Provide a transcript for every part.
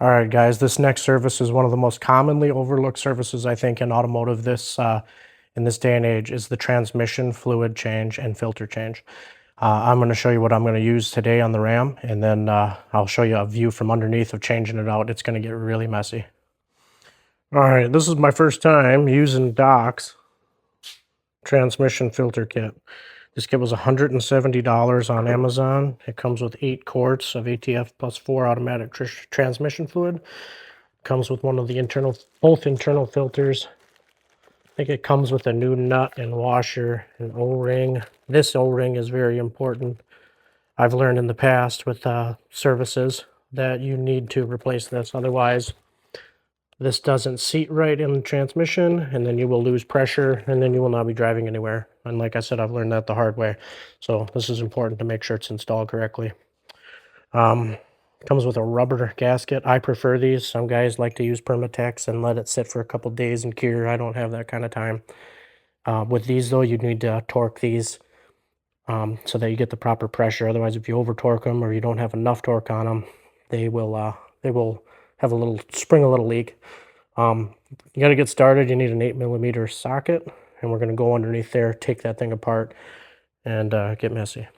All right, guys, this next service is one of the most commonly overlooked services, I think, in automotive in this day and age is the transmission fluid change and filter change. I'm going to show you what I'm going to use today on the Ram, and then I'll show you a view from underneath of changing it out. It's going to get really messy. All right, this is my first time using Doc's transmission filter kit. This kit was $170 on Amazon. It comes with 8 quarts of ATF plus 4 automatic transmission fluid. Comes with one of the both internal filters. I think it comes with a new nut and washer and O-ring. This O-ring is very important. I've learned in the past with services that you need to replace this. Otherwise, this doesn't seat right in the transmission, and then you will lose pressure, and then you will not be driving anywhere. And like I said, I've learned that the hard way. So this is important to make sure it's installed correctly. Comes with a rubber gasket. I prefer these. Some guys like to use Permatex and let it sit for a couple days and cure. I don't have that kind of time. With these, though, you need to torque these so that you get the proper pressure. Otherwise, if you over torque them or you don't have enough torque on them, they will have a little leak. You got to get started. You need an 8mm socket, and we're going to go underneath there, take that thing apart, and get messy.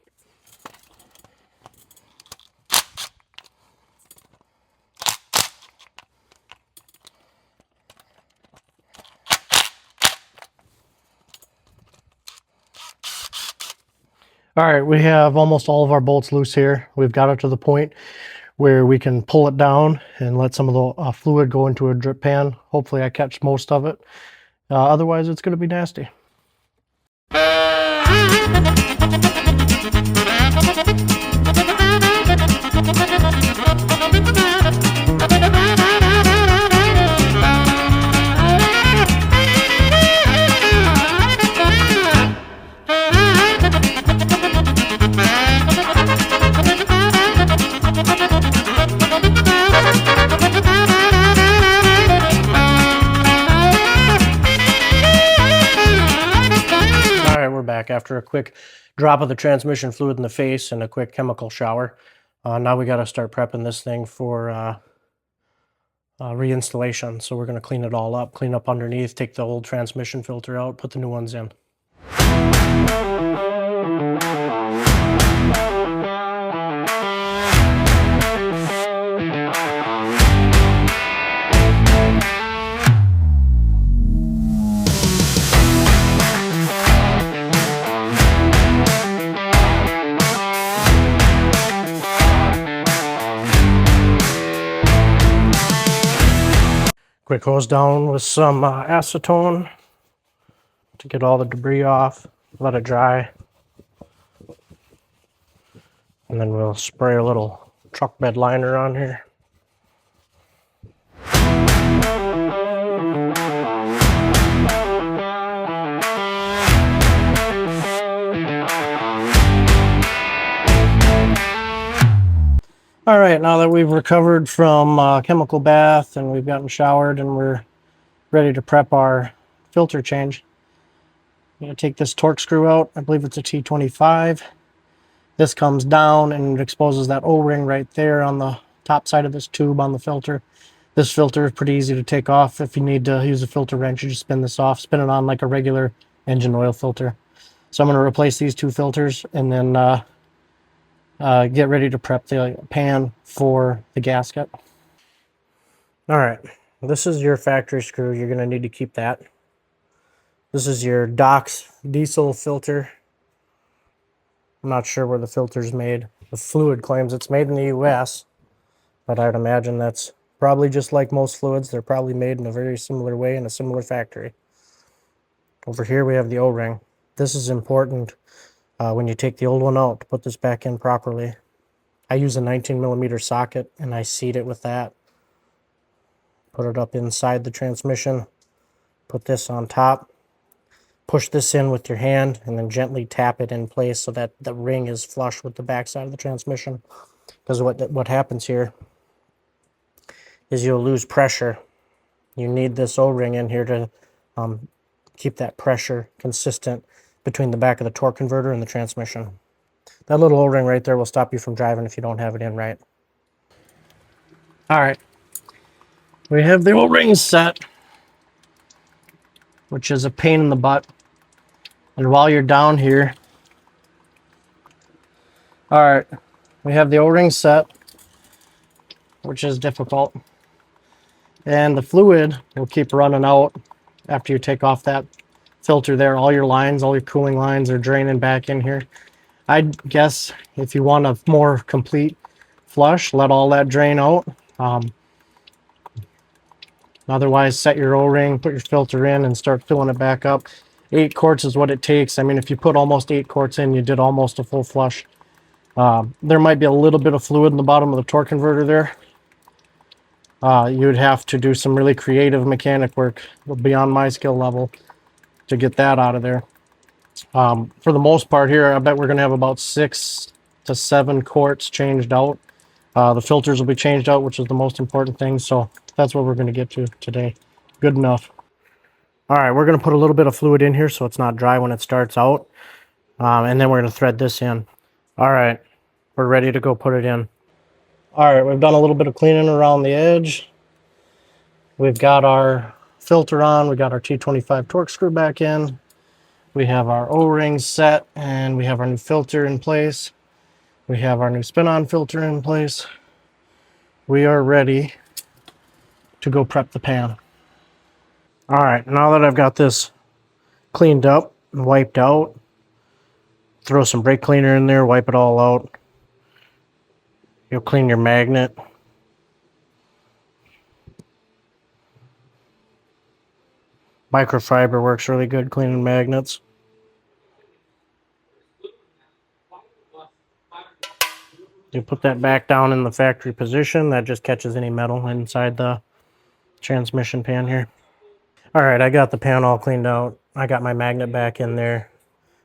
All right, we have almost all of our bolts loose here. We've got it to the point where we can pull it down and let some of the fluid go into a drip pan. Hopefully I catch most of it. Otherwise, it's going to be nasty. Back after a quick drop of the transmission fluid in the face and a quick chemical shower. Now we got to start prepping this thing for reinstallation. So we're going to clean it all up, clean up underneath, take the old transmission filter out, put the new ones in. Quick hose down with some acetone to get all the debris off, let it dry. And then we'll spray a little truck bed liner on here. All right, now that we've recovered from chemical bath and we've gotten showered and we're ready to prep our filter change, I'm going to take this torque screw out. I believe it's a T25. This comes down and it exposes that O-ring right there on the top side of this tube on the filter. This filter is pretty easy to take off. If you need to use a filter wrench, you just spin this off, spin it on like a regular engine oil filter. So I'm going to replace these 2 filters and then get ready to prep the pan for the gasket. All right, this is your factory screw. You're going to need to keep that. This is your Doc's diesel filter. I'm not sure where the filter's made. The fluid claims it's made in the US, but I'd imagine that's probably just like most fluids. They're probably made in a very similar way in a similar factory. Over here we have the O-ring. This is important. When you take the old one out, to put this back in properly. I use a 19mm socket and I seat it with that. Put it up inside the transmission. Put this on top. Push this in with your hand and then gently tap it in place so that the ring is flush with the back side of the transmission. Because what happens here is you'll lose pressure. You need this O-ring in here to keep that pressure consistent between the back of the torque converter and the transmission. That little O-ring right there will stop you from driving if you don't have it in right. All right, we have the O-ring set, which is a pain in the butt. And while you're down here, all right, we have the O-ring set, which is difficult. And the fluid will keep running out after you take off that filter there. All your lines, all your cooling lines are draining back in here. I'd guess if you want a more complete flush, let all that drain out. Otherwise, set your O-ring, put your filter in, and start filling it back up. 8 quarts is what it takes. I mean, if you put almost 8 quarts in, you did almost a full flush. There might be a little bit of fluid in the bottom of the torque converter there. You would have to do some really creative mechanic work beyond my skill level to get that out of there. For the most part here, I bet we're going to have about 6 to 7 quarts changed out. The filters will be changed out, which is the most important thing. So that's what we're going to get to today. Good enough. All right, we're going to put a little bit of fluid in here so it's not dry when it starts out. And then we're going to thread this in. All right, we're ready to go put it in. All right, we've done a little bit of cleaning around the edge. We've got our filter on. We got our T25 torque screw back in. We have our O-rings set, and we have our new filter in place. We have our new spin-on filter in place. We are ready to go prep the pan. All right, now that I've got this cleaned up and wiped out, throw some brake cleaner in there, wipe it all out. You'll clean your magnet. Microfiber works really good cleaning magnets. You put that back down in the factory position. That just catches any metal inside the transmission pan here. All right, I got the pan all cleaned out. I got my magnet back in there.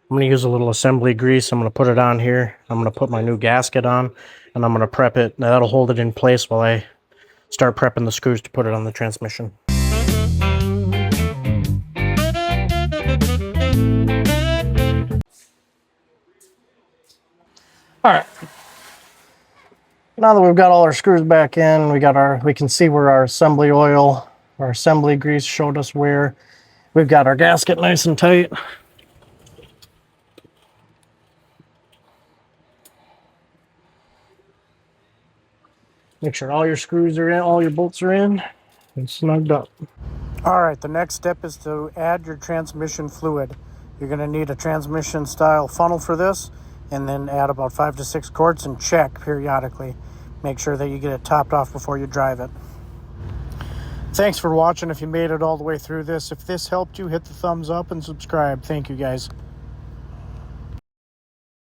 I'm going to use a little assembly grease. I'm going to put it on here. I'm going to put my new gasket on, and I'm going to prep it. That'll hold it in place while I start prepping the screws to put it on the transmission. All right. Now that we've got all our screws back in, we can see where our assembly oil, our assembly grease showed us where. We've got our gasket nice and tight. Make sure all your screws are in, all your bolts are in, and snugged up. All right, the next step is to add your transmission fluid. You're going to need a transmission style funnel for this, and then add about 5 to 6 quarts and check periodically. Make sure that you get it topped off before you drive it. Thanks for watching if you made it all the way through this. If this helped you, hit the thumbs up and subscribe. Thank you guys.